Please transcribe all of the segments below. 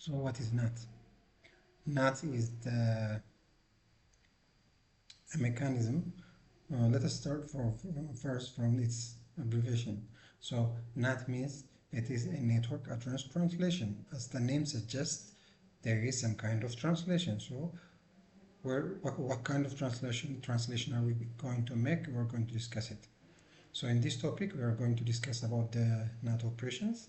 So what is NAT? NAT is a mechanism. Let us start first from its abbreviation. So NAT means it is a network address translation. As the name suggests, there is some kind of translation. So what kind of translation are we going to make? We're going to discuss it. So in this topic, we are going to discuss about the NAT operations.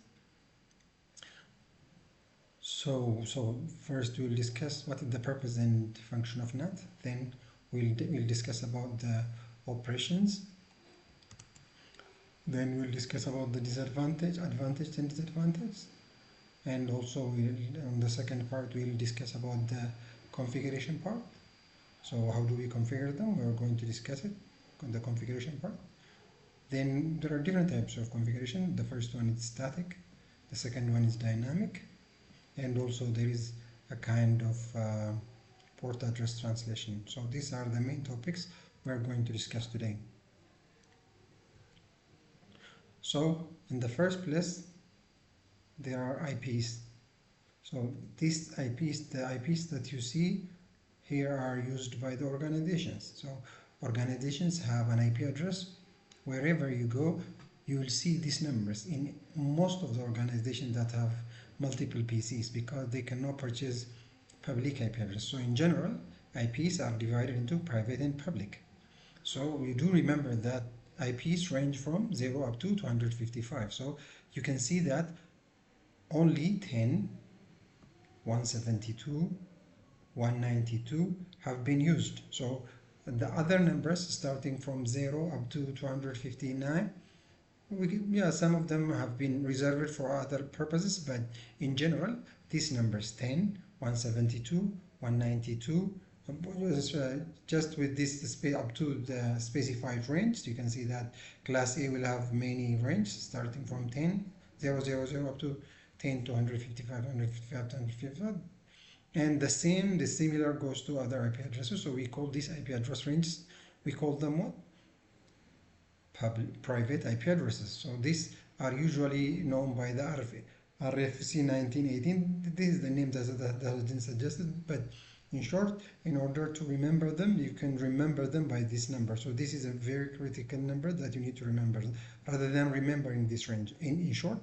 So first we'll discuss what is the purpose and function of NAT. Then we'll discuss about the operations. Then we'll discuss about the advantage and disadvantage. And also on the second part we'll discuss about the configuration part. So how do we configure them? We're going to discuss it on the configuration part. Then there are different types of configuration. The first one is static. The second one is dynamic. And also there is a kind of port address translation. So these are the main topics we're going to discuss today. So in the first place, there are IPs. So these IPs, the IPs that you see here are used by the organizations. So organizations have an IP address. Wherever you go, you will see these numbers in most of the organizations that have multiple PCs because they cannot purchase public IP address. So in general, IPs are divided into private and public. So you do remember that IPs range from 0 up to 255. So you can see that only 10, 172, 192 have been used. So the other numbers starting from 0 up to 259, some of them have been reserved for other purposes, but in general, these numbers 10, 172, 192, just with this up to the specified range, you can see that class A will have many range starting from 10, 0, 0, 0 up to 10 to 155, 155, 155. And the similar goes to other IP addresses. So we call these IP address ranges, we call them what? Private IP addresses. So these are usually known by the RFC 1918. This is the name that has been suggested, but in short, in order to remember them, you can remember them by this number. So this is a very critical number that you need to remember rather than remembering this range. In short,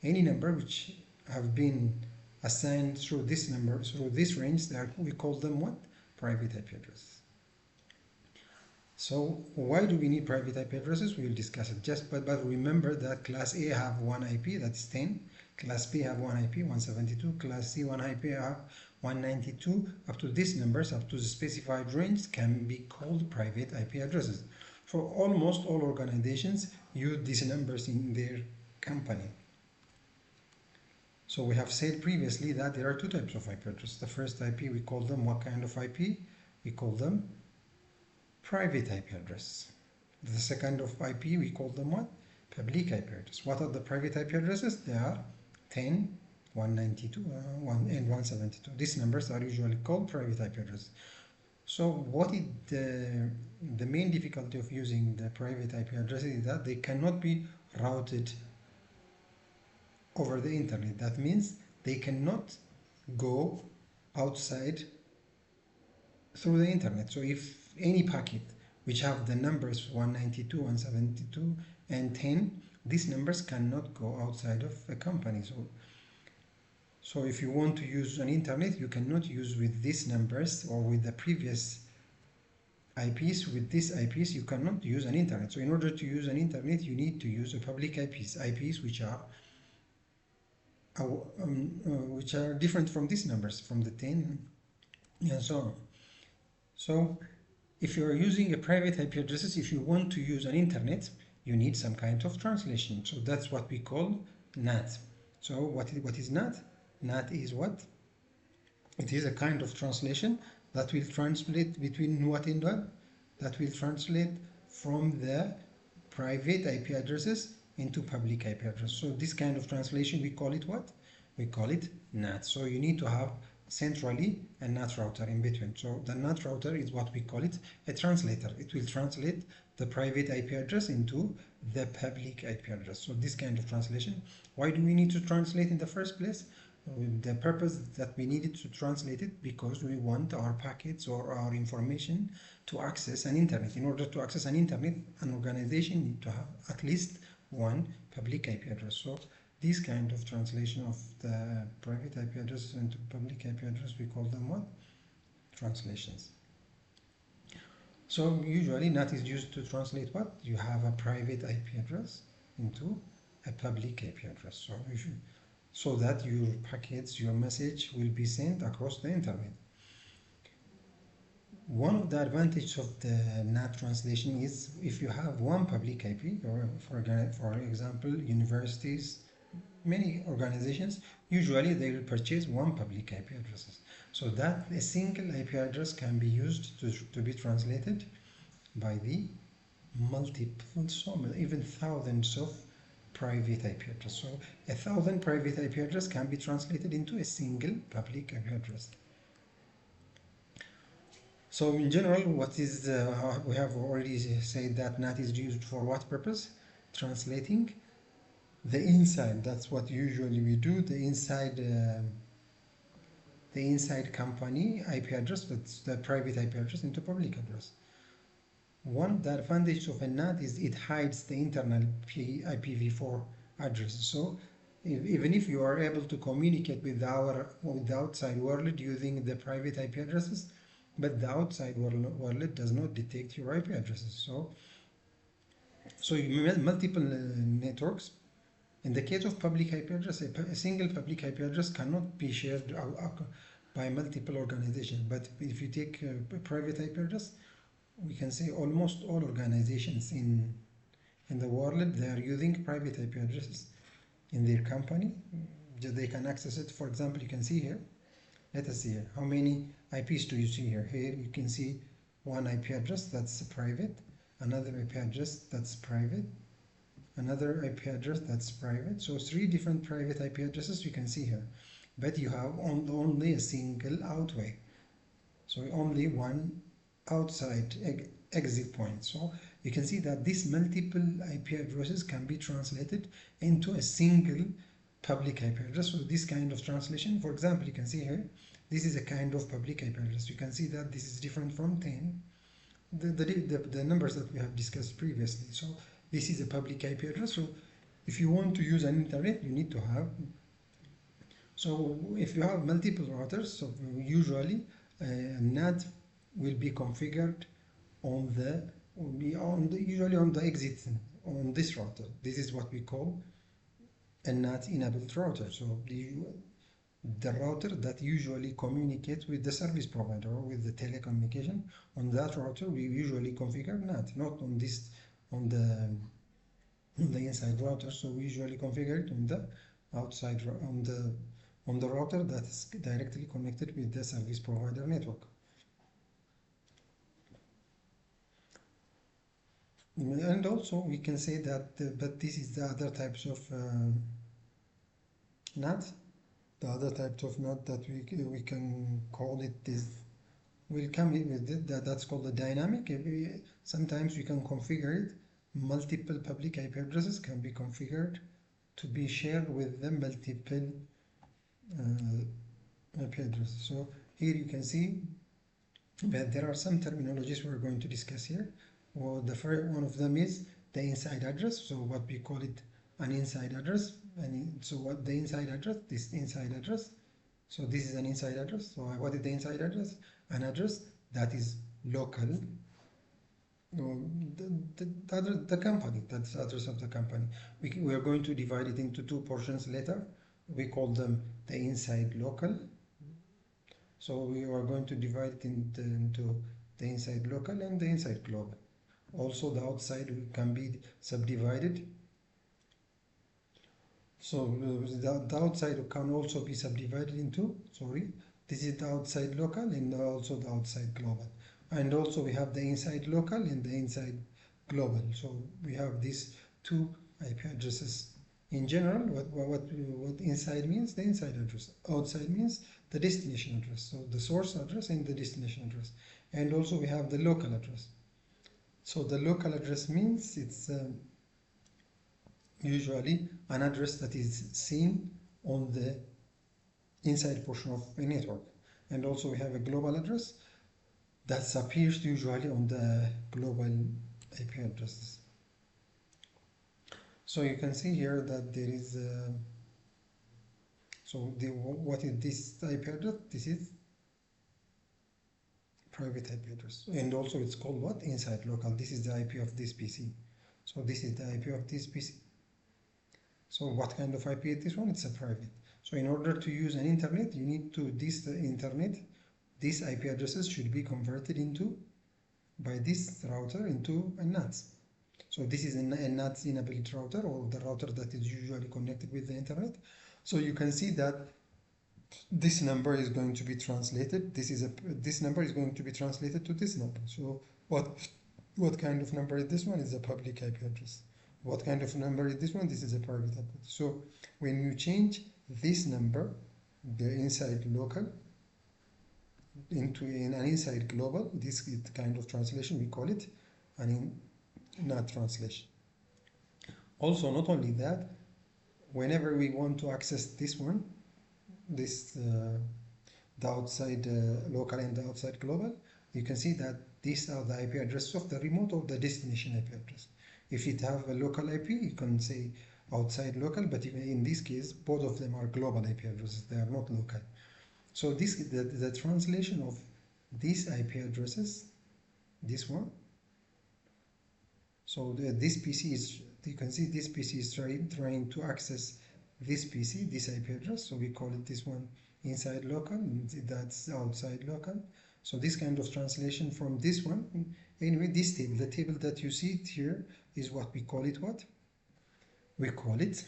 any number which have been assigned through this number, through this range, we call them what? Private IP addresses. So why do we need private IP addresses? We will discuss it. But remember that class A have one IP, that's 10. Class B have one IP, 172. Class C one IP have 192. Up to these numbers, up to the specified range, can be called private IP addresses. For almost all organizations use these numbers in their company. So we have said previously that there are two types of IP addresses. The first IP, we call them what kind of IP? We call them private IP address. The second of IP, we call them what? Public IP address. What are the private IP addresses? They are 10, 192, and 172. These numbers are usually called private IP addresses. So what is the main difficulty of using the private IP addresses is that they cannot be routed over the internet. That means they cannot go outside through the internet. So if any packet which have the numbers 192, 172 and 10, these numbers cannot go outside of a company. So if you want to use an internet, you cannot use with these numbers or with the previous IPs. With these IPs you cannot use an internet. So in order to use an internet, you need to use a public IPs which are different from these numbers, from the 10 and so on. So if you are using a private IP addresses, if you want to use an internet, you need some kind of translation. So that's what we call NAT. So what is NAT? NAT is what? It is a kind of translation that will translate between what and what? That will translate from the private IP addresses into public IP address. So this kind of translation, we call it what? We call it NAT. So you need to have centrally a NAT router in between. So the NAT router is what we call it a translator. It will translate the private IP address into the public IP address. So this kind of translation. Why do we need to translate in the first place? The purpose that we needed to translate it because we want our packets or our information to access an internet. In order to access an internet, an organization need to have at least one public IP address. So this kind of translation of the private IP address into public IP address, we call them what? Translations. So usually NAT is used to translate what? You have a private IP address into a public IP address. So that your packets, your message will be sent across the internet. One of the advantages of the NAT translation is if you have one public IP, or for example, universities, many organizations, usually they will purchase one public IP addresses. So that a single IP address can be used to be translated by the multiple, even thousands of private IP address. So 1,000 private IP address can be translated into a single public IP address. So in general, we have already said that NAT is used for what purpose? Translating the inside. That's what usually we do. The inside company IP address, that's the private IP address, into public address. One of the advantages of a NAT is it hides the internal IPv4 addresses. So even if you are able to communicate with the outside world using the private IP addresses, but the outside world does not detect your IP addresses. So you have multiple networks. In the case of public IP address, a single public IP address cannot be shared by multiple organizations. But if you take a private IP address, we can say almost all organizations in the world, they are using private IP addresses in their company. They can access it. For example, you can see here. Let us see here. How many IPs do you see here? Here you can see one IP address that's private, another IP address that's private, another IP address that's private. So 3 different private IP addresses you can see here. But you have only a single outway. So only one outside exit point. So you can see that these multiple IP addresses can be translated into a single public IP address. So this kind of translation, for example, you can see here, this is a kind of public IP address. You can see that this is different from 10, the numbers that we have discussed previously. So this is a public IP address. So if you want to use an internet, you need to have, so if you have multiple routers, so usually NAT will be configured usually on the exit on this router. This is what we call a NAT enabled router. So the router that usually communicates with the service provider or with the telecommunication, on that router we usually configure NAT, not on the inside router. So we usually configure it on the outside, on the router that is directly connected with the service provider network. And also we can say that, but this is the other types of NAT. The other types of NAT that we can call it is, will come in with it, that's called the dynamic. Sometimes we can configure it. Multiple public IP addresses can be configured to be shared with the multiple IP addresses. So here you can see that there are some terminologies we're going to discuss here. Well, the first one of them is the inside address. So what we call it an inside address. And so what the inside address? This inside address. So this is an inside address. So what is the inside address? An address that is local. The company, that's the address of the company. We are going to divide it into 2 portions later. We call them the inside local. So we are going to divide it into the inside local and the inside global. Also the outside can be subdivided. So the outside can also be subdivided into, this is the outside local and also the outside global. And also we have the inside local and the inside global. So we have these 2 IP addresses. In general, what inside means, the inside address. Outside means the destination address. So the source address and the destination address. And also we have the local address. So the local address means it's usually an address that is seen on the inside portion of a network. And also we have a global address that appears usually on the global IP addresses. So you can see here that there is what is this IP address? This is private IP address, and also it's called what? Inside local. This is the IP of this PC. So this is the IP of this PC. So what kind of IP is this one? It's a private. So in order to use an internet, you need to this internet. These IP addresses should be converted into by this router into a NAT. So this is a NAT enabled router, or the router that is usually connected with the internet. So you can see that this number is going to be translated. This number is going to be translated to this number. So what kind of number is this one? Is a public IP address. What kind of number is this one? This is a private IP address. So when you change this number, the inside local, into an inside global, this kind of translation we call it an NAT translation. Also, not only that, whenever we want to access this one, the outside local and the outside global, you can see that these are the IP addresses of the remote or the destination IP address. If it have a local IP, you can say outside local, but even in this case, both of them are global IP addresses. They are not local. So the translation of these IP addresses, this one. So this PC is, you can see this PC is trying to access this PC, this IP address. So we call it this one inside local, and that's outside local. So this kind of translation from this one, anyway, this table, the table that you see here is what we call it what? We call it,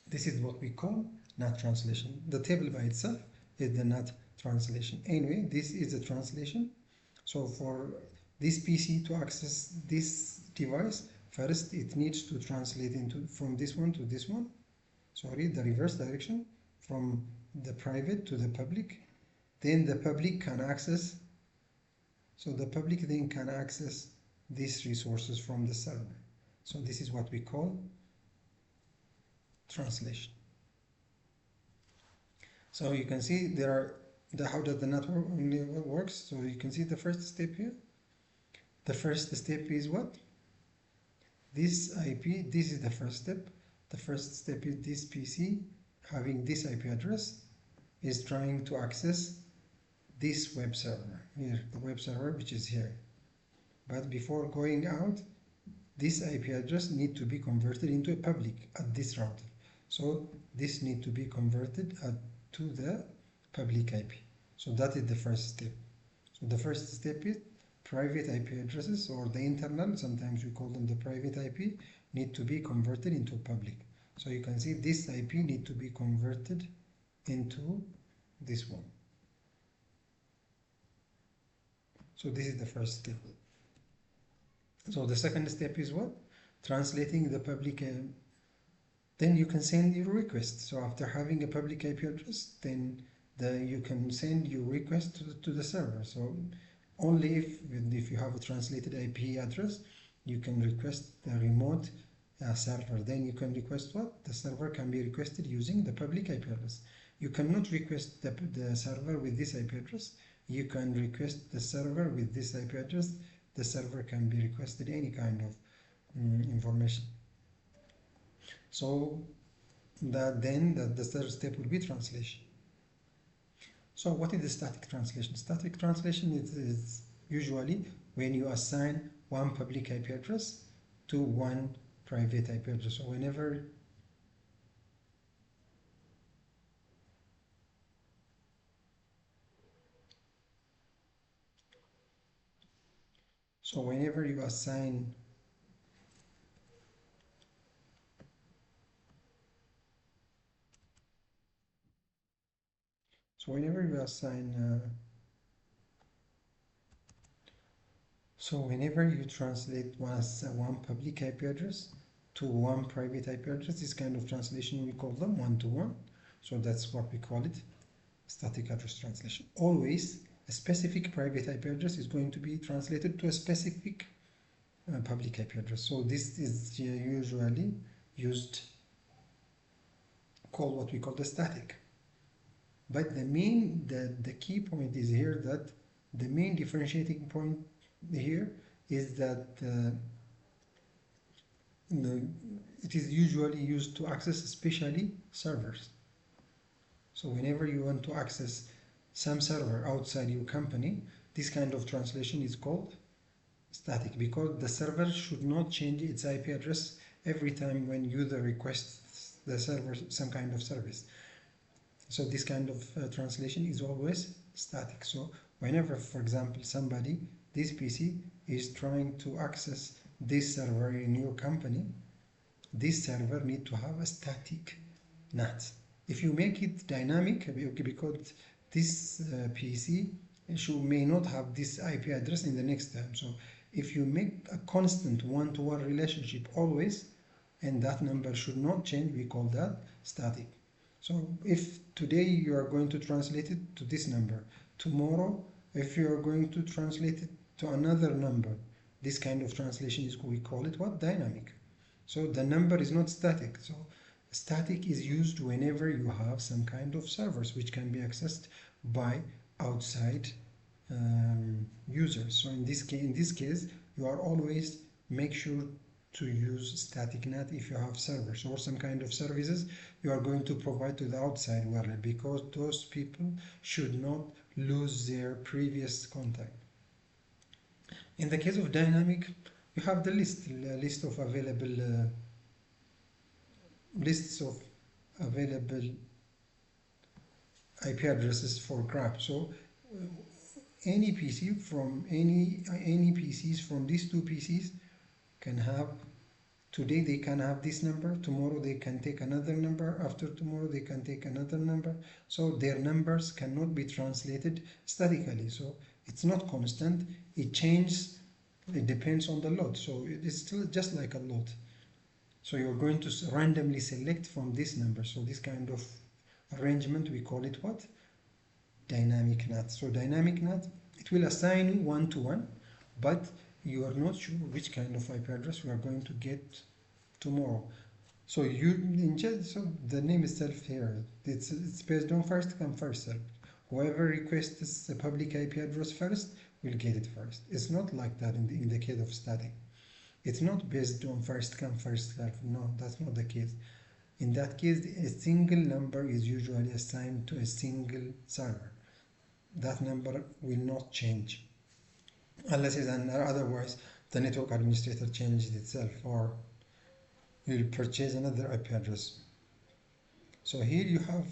this is what we call NAT translation. The table by itself is the NAT translation. Anyway, this is the translation. So for this PC to access this device, first it needs to translate from this one to this one. Sorry, the reverse direction, from the private to the public. Then the public can access, so the public then can access these resources from the server. So this is what we call translation. So you can see there are how does the network works. So you can see the first step here. The first step is what? This IP, this is the first step. The first step is this PC having this IP address is trying to access this web server here, the web server which is here. But before going out, this IP address need to be converted into a public at this router. So this need to be converted to the public IP. So that is the first step. So the first step is private IP addresses, or the internal, sometimes we call them the private IP, need to be converted into public. So you can see this IP need to be converted into this one. So this is the first step. So the second step is what? Translating the public. Then you can send your request. So after having a public IP address, then you can send your request to the server. So only if you have a translated IP address, you can request the remote server. Then you can request what? The server can be requested using the public IP address. You cannot request the server with this IP address. You can request the server with this IP address. The server can be requested any kind of information. So then the third step will be translation. So what is the static translation? Static translation is usually when you assign one public IP address to one private IP address. So whenever you assign whenever you translate one public IP address to one private IP address, this kind of translation we call them one-to-one. So that's what we call it, static address translation. Always a specific private IP address is going to be translated to a specific public IP address. So this is usually used, called what we call the static. But the key point is here that the main differentiating point here is that the, it is usually used to access especially servers. So whenever you want to access some server outside your company, this kind of translation is called static, because the server should not change its IP address every time when user requests the server some kind of service. So this kind of translation is always static. So whenever, for example, this PC is trying to access this server in your company, this server need to have a static NAT. If you make it dynamic, because this PC may not have this IP address in the next time. So if you make a constant one-to-one relationship always, and that number should not change, we call that static. So if today you are going to translate it to this number, tomorrow if you are going to translate it to another number, this kind of translation is, we call it what? Dynamic. So the number is not static. So static is used whenever you have some kind of servers which can be accessed by outside users. So in this case, you are always make sure to use static NAT if you have servers or some kind of services you are going to provide to the outside world, because those people should not lose their previous contact. In the case of dynamic, you have the list of available lists of available IP addresses for graph. So any PC from any PCs from these two PCs can have, today they can have this number, tomorrow they can take another number, after tomorrow they can take another number. So their numbers cannot be translated statically. So it's not constant, it changes, it depends on the load. So it is still just like a load. So you're going to randomly select from this number. So this kind of arrangement, we call it what? Dynamic NAT. So dynamic NAT, it will assign you one-to-one, but you are not sure which kind of IP address you are going to get tomorrow. So so the name itself here, it's based on first come first served. Whoever requests a public IP address first will get it first. It's not like that in the case of static. It's not based on first come first served. No, that's not the case. In that case, a single number is usually assigned to a single server. That number will not change unless otherwise the network administrator changes itself, or you'll purchase another IP address. So here you have,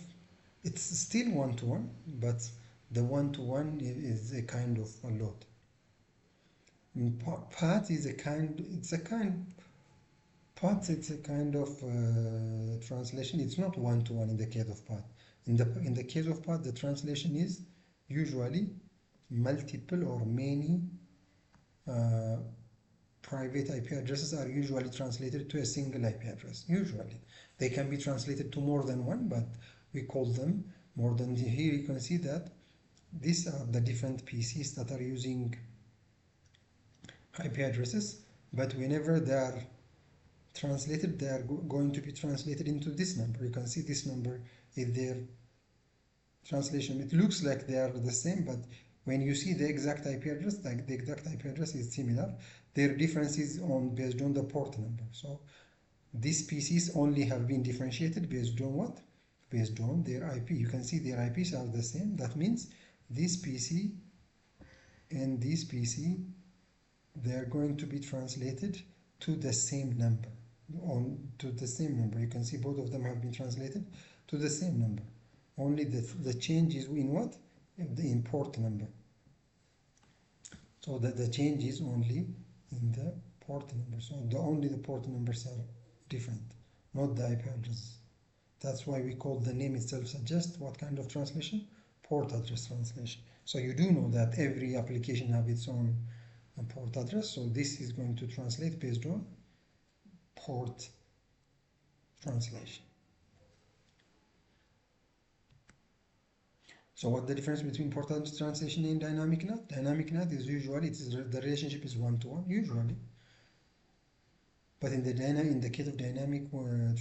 it's still one-to-one, but the one-to-one is a kind of a load. Path is a kind of translation. It's not one-to-one in the case of path. In the case of path, the translation is usually multiple or many private IP addresses are usually translated to a single IP address. Usually they can be translated to more than one, but we call them more than. Here you can see that these are the different PCs that are using IP addresses, but whenever they are translated, they are going to be translated into this number. You can see this number is their translation. It looks like they are the same, but when you see the exact IP address, like the exact IP address is similar, their difference is based on the port number. So these PCs only have been differentiated based on what? Based on their IP. You can see their IPs are the same. That means this PC and this PC, they are going to be translated to the same number. You can see both of them have been translated to the same number. Only the change is in what? In port number. So the change is only in the port number. So only the port numbers are different, not the IP address. That's why we call the name itself suggests what kind of translation? Port address translation. So you do know that every application has its own port address. So this is going to translate based on port translation. So what's the difference between port address translation and dynamic NAT? Dynamic NAT is usually the relationship is one-to-one, usually. But in the case of dynamic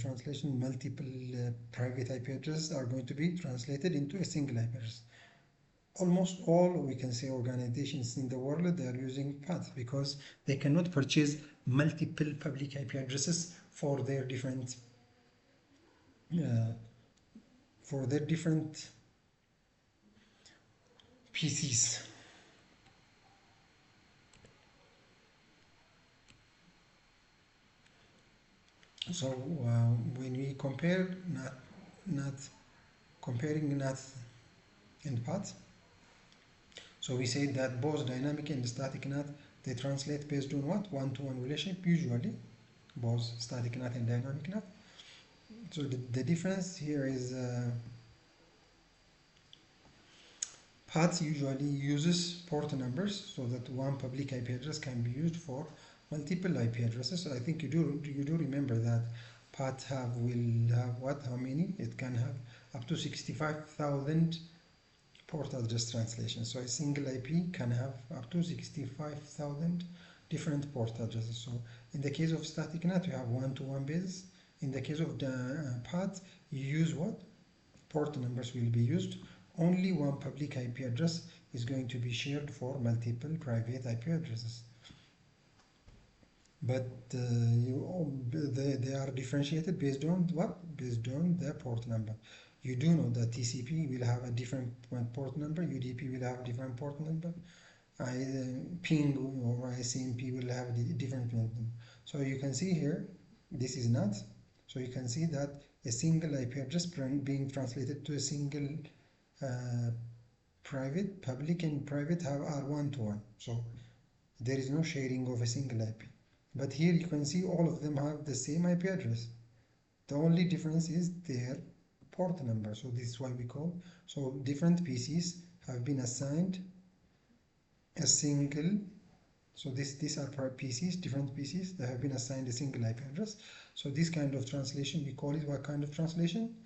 translation, multiple private IP addresses are going to be translated into a single IP address. Almost all, we can say, organizations in the world, they are using PATH because they cannot purchase multiple public IP addresses for their different uh, PCs. So when we compare NAT, comparing NAT and PATH, so we say that both dynamic and static NAT, they translate based on what? One-to-one relationship, usually, both static NAT and dynamic NAT. So the difference here is PATH usually uses port numbers so that one public IP address can be used for multiple IP addresses. So I think you do remember that PATH will have what? How many? It can have up to 65,000 port address translations. So a single IP can have up to 65,000 different port addresses. So in the case of static NAT, you have one-to-one basis. In the case of the PATH, you use what? Port numbers will be used. Only one public IP address is going to be shared for multiple private IP addresses. But they are differentiated based on what? Based on the port number. You do know that TCP will have a different port number, UDP will have a different port number, ping or ICMP will have a different port number. So you can see here, this is NAT. So you can see that a single IP address being translated to a single public and private are one-to-one. So there is no sharing of a single IP. But here you can see all of them have the same IP address. The only difference is their port number. So this is why we call. So different PCs have been assigned a single. So these are PCs, different PCs that have been assigned a single IP address. So this kind of translation, we call it what kind of translation?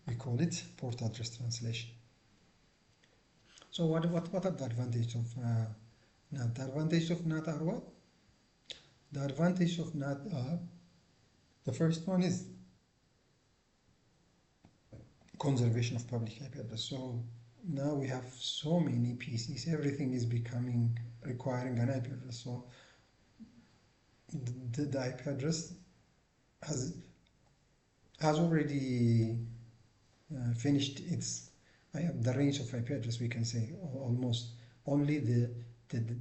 We call it port address translation. So what are the advantages of NAT? The advantages of NAT are what? The advantage of NAT are, the first one is conservation of public IP address. So now we have so many PCs, everything is requiring an IP address. So the IP address has already finished its the range of IP address, we can say almost. Only the NAT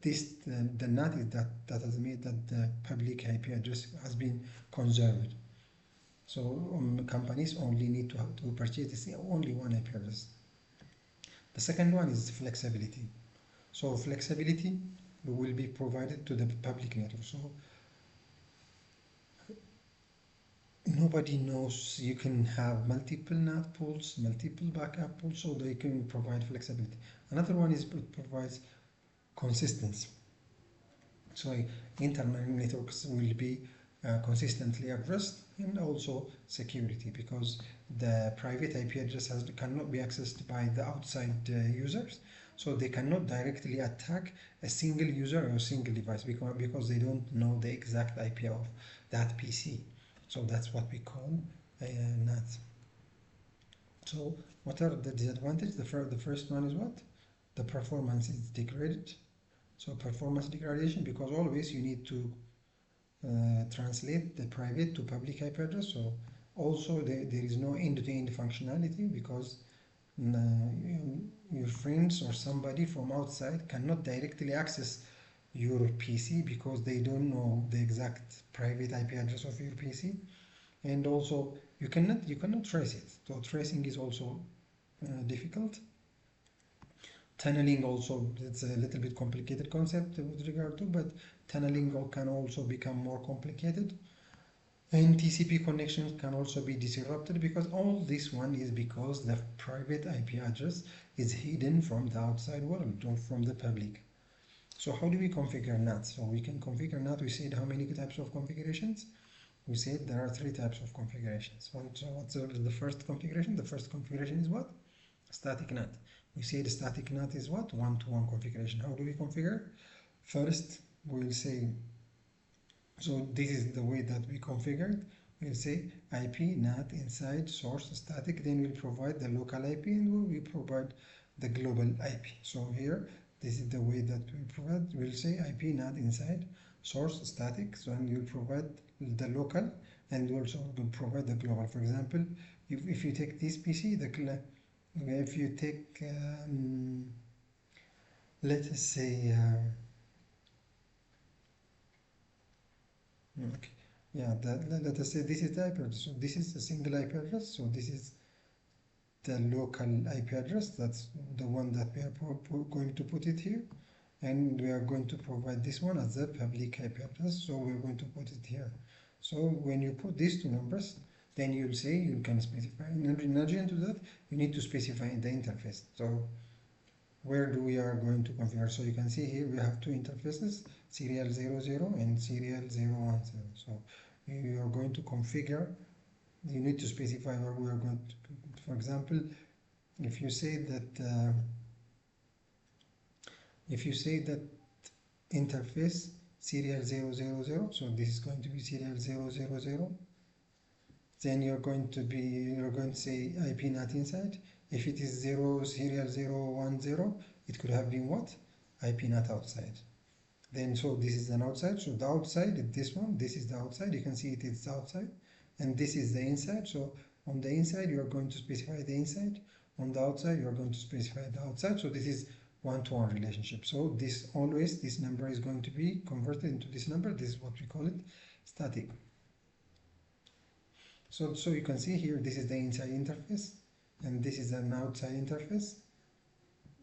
is that has made that the public IP address has been conserved. So companies only need to purchase only one IP address. The second one is flexibility. So flexibility will be provided to the public network. So nobody knows, you can have multiple NAT pools, multiple backup pools, so they can provide flexibility. Another one is it provides consistency. So internal networks will be consistently addressed, and also security, because the private IP address cannot be accessed by the outside users, so they cannot directly attack a single user or a single device because they don't know the exact IP of that PC. So that's what we call NAT. So what are the disadvantages? The first one is what? The performance is degraded. So performance degradation, because always you need to translate the private to public IP address. So also there is no end-to-end functionality, because your friends or somebody from outside cannot directly access your PC because they don't know the exact private IP address of your PC, and also you cannot trace it. So tracing is also difficult. Tunneling also, it's a little bit complicated concept with regard to, but tunneling can also become more complicated. And TCP connections can also be disrupted, because all this one is because the private IP address is hidden from the outside world or from the public. So how do we configure NAT? So we can configure NAT. We said how many types of configurations? We said there are 3 types of configurations. So what's the first configuration? The first configuration is what? Static NAT. We say the static NAT is what? One-to-one configuration. How do we configure? First, we'll say So this is the way that we configured. We'll say IP NAT inside source static, then we'll provide the local IP and we provide the global IP. So here, this is the way that we provide. We'll say IP NAT inside source static, so and you'll provide the local and also will provide the global. For example, if you take this PC, if you take let us say okay. Yeah, let us say this is the IP address. So this is a single IP address. So this is the local IP address. That's the one that we are going to put it here. And we are going to provide this one as the public IP address. So we're going to put it here. So when you put these two numbers, then you'll say you can specify. In addition to that, you need to specify in the interface. So where do we are going to configure? So you can see here we have two interfaces, serial 00 and serial 010. So you are going to configure, you need to specify where we are going to, for example, if you say that interface serial 000, so this is going to be serial 000, then you're going to say IP NAT inside. If it is serial 010, it could have been what? IP NAT outside. Then so this is an outside, so the outside is this one, this is the outside, you can see it is outside, and this is the inside. So on the inside you are going to specify the inside, on the outside you are going to specify the outside. So this is one-to-one relationship. So this number is going to be converted into this number. This is what we call it static. So you can see here this is the inside interface and this is an outside interface.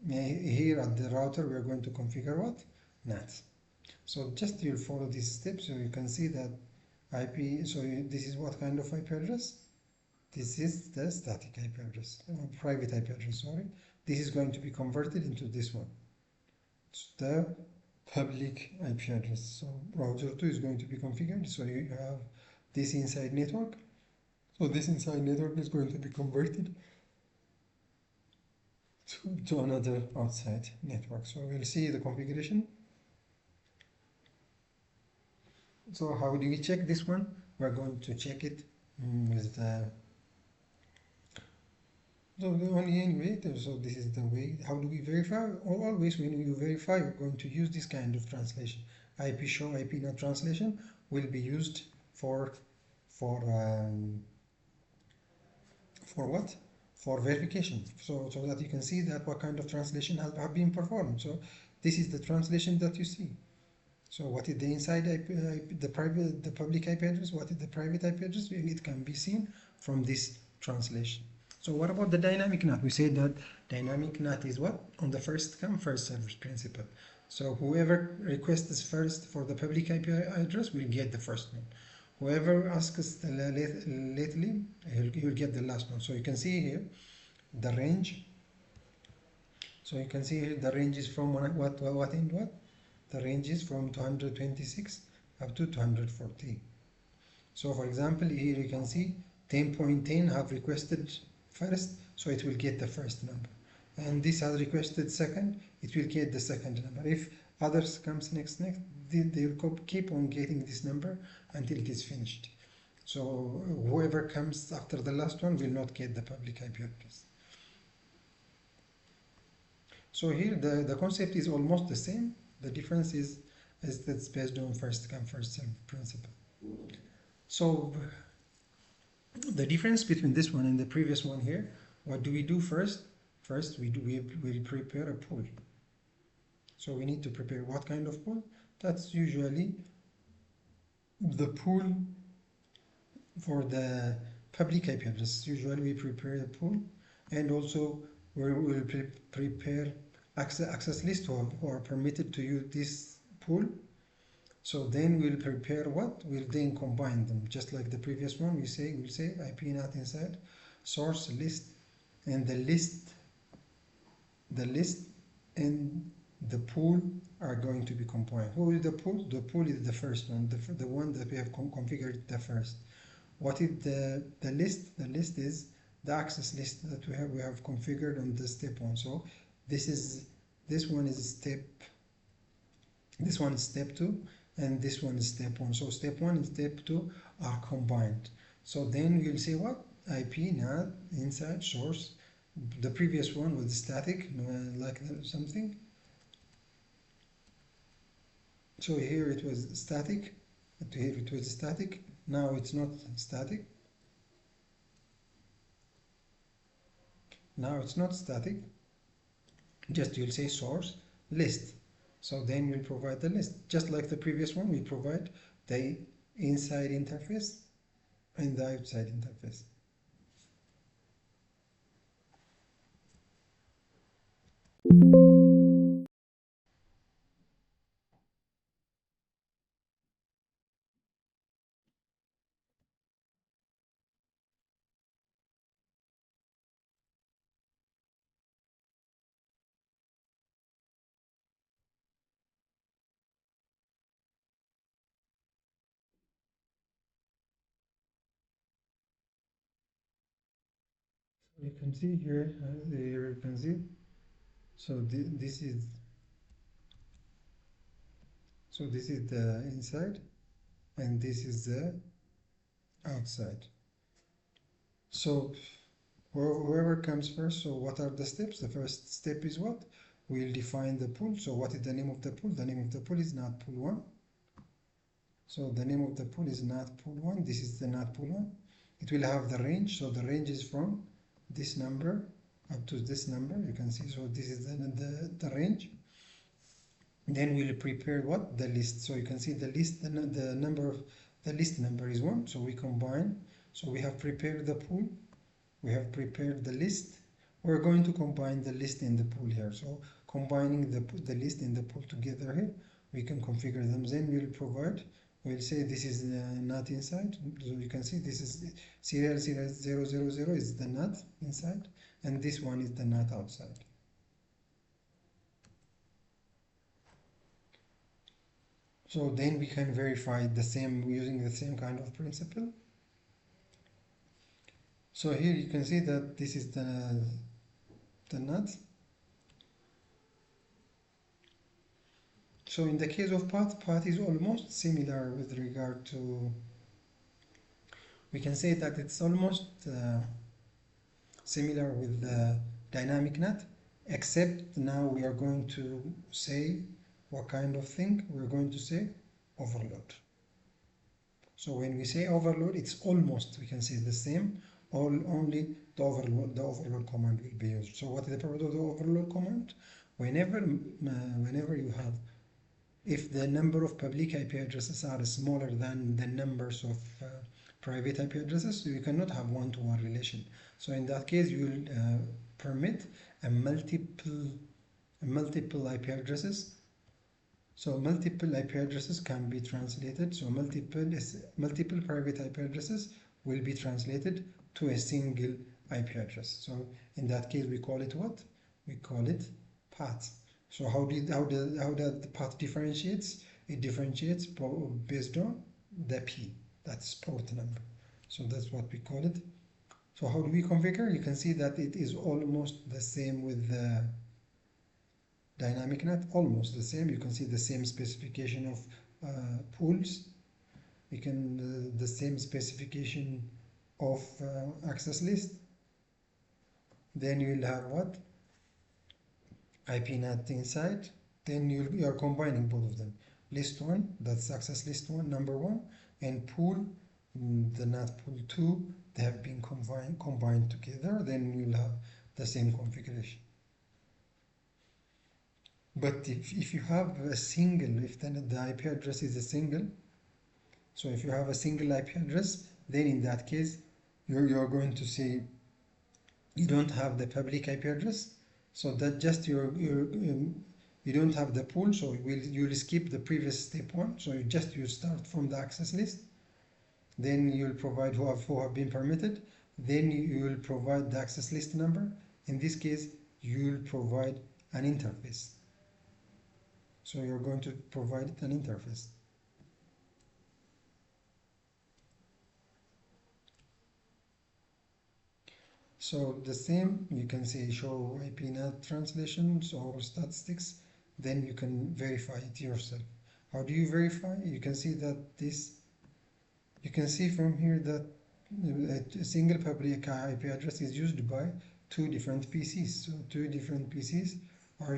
Here at the router we are going to configure what? NAT. So just you'll follow these steps so you can see that IP, so this is what kind of IP address? This is the static IP address, or private IP address, sorry. This is going to be converted into this one. It's the public IP address. So router 2 is going to be configured, so you have this inside network. So this inside network is going to be converted to another outside network. So we'll see the configuration. So how do we check this one? We're going to check it with the anyway, so this is the way. How do we verify? Always when you verify, you're going to use this kind of translation. IP show, IP NAT translation will be used for what? For verification. So that you can see that what kind of translation have been performed. So this is the translation that you see. So what is the inside IP, the public IP address? What is the private IP address? It can be seen from this translation. So what about the dynamic NAT? We say that dynamic NAT is what? On the first come, first served principle. So whoever requests first for the public IP address will get the first one. Whoever asks lately, he'll get the last one. So you can see here the range. So you can see here the range is from what and what? The range is from 226 up to 240. So for example, here you can see 10.10 have requested first, so it will get the first number. And this has requested second, it will get the second number. If others comes next, they will keep on getting this number until it is finished. So whoever comes after the last one will not get the public IP address. So here the concept is almost the same. The difference is that's based on first come first served principle. So the difference between this one and the previous one here, what do we do first? First we prepare a pool. So we need to prepare what kind of pool? That's usually the pool for the public IP address. Usually we prepare a pool, and also we will prepare access list who are permitted to use this pool. So then we'll prepare what? We'll then combine them, just like the previous one. We'll say IP NAT inside source list, and the list and the pool are going to be combined. Who is the pool? The pool is the first one, the one that we have configured the first. What is the list? The list is the access list that we have configured on the step 1. So this one is step 2, and this one is step 1. So step 1 and step 2 are combined. So then we'll say what? IP NAT inside source. The previous one was static, like something. So here it was static, here it was static, now it's not static. Now it's not static, just you'll say source list. So then we'll provide the list. Just like the previous one, we provide the inside interface and the outside interface. You can see here, here you can see. So this is the inside, and this is the outside. So whoever comes first, so what are the steps? The first step is what? We'll define the pool. So what is the name of the pool? The name of the pool is NAT pool 1. So the name of the pool is NAT pool 1. This is the NAT pool 1. It will have the range. So the range is from this number up to this number. You can see. So this is the range. Then we'll prepare what? The list. So you can see the list, the number of the list number is 1. So we combine. So we have prepared the pool. We have prepared the list. We're going to combine the list in the pool here. So combining the list in the pool together here, we can configure them. Then we'll say this is NAT inside. So you can see this is serial 000 is the NAT inside, and this one is the NAT outside. So then we can verify the same using the same kind of principle. So here you can see that this is the NAT. So in the case of path is almost similar with regard to, we can say that it's almost similar with the dynamic NAT, except now we are going to say what kind of thing? We're going to say overload. So when we say overload, it's almost, we can say the same, only the overload command will be used. So what is the purpose of the overload command? Whenever you have, if the number of public IP addresses are smaller than the numbers of private IP addresses, so you cannot have one-to-one relation. So in that case, you will permit a multiple IP addresses. So multiple IP addresses can be translated. So multiple private IP addresses will be translated to a single IP address. So in that case, we call it what? We call it path. So how does the path differentiates? It differentiates based on the P, that's port number. So that's what we call it. So how do we configure? You can see that it is almost the same with the dynamic NAT, almost the same. You can see the same specification of pools. We can the same specification of access list. Then you will have what? IP NAT inside. Then you are combining both of them. List 1, that's access list 1, number 1, and pool, the NAT pool 2, they have been combined together. Then you'll have the same configuration. But if you have a single, if then the IP address is a single, so if you have a single IP address, then in that case, you're going to say you don't have the public IP address, so that just you don't have the pool, so you'll skip the previous step 1. So you start from the access list, then you'll provide who have been permitted, then you will provide the access list number. In this case, you'll provide an interface. So you're going to provide an interface. So the same, you can say show IP NAT translations or statistics, then you can verify it yourself. How do you verify? You can see that you can see from here that a single public IP address is used by two different PCs. So two different PCs are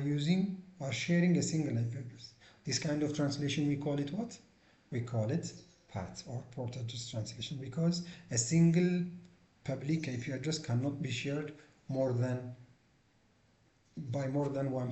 sharing a single IP address. This kind of translation, we call it what? We call it PAT, or port address translation, because a single public IP address cannot be shared by more than one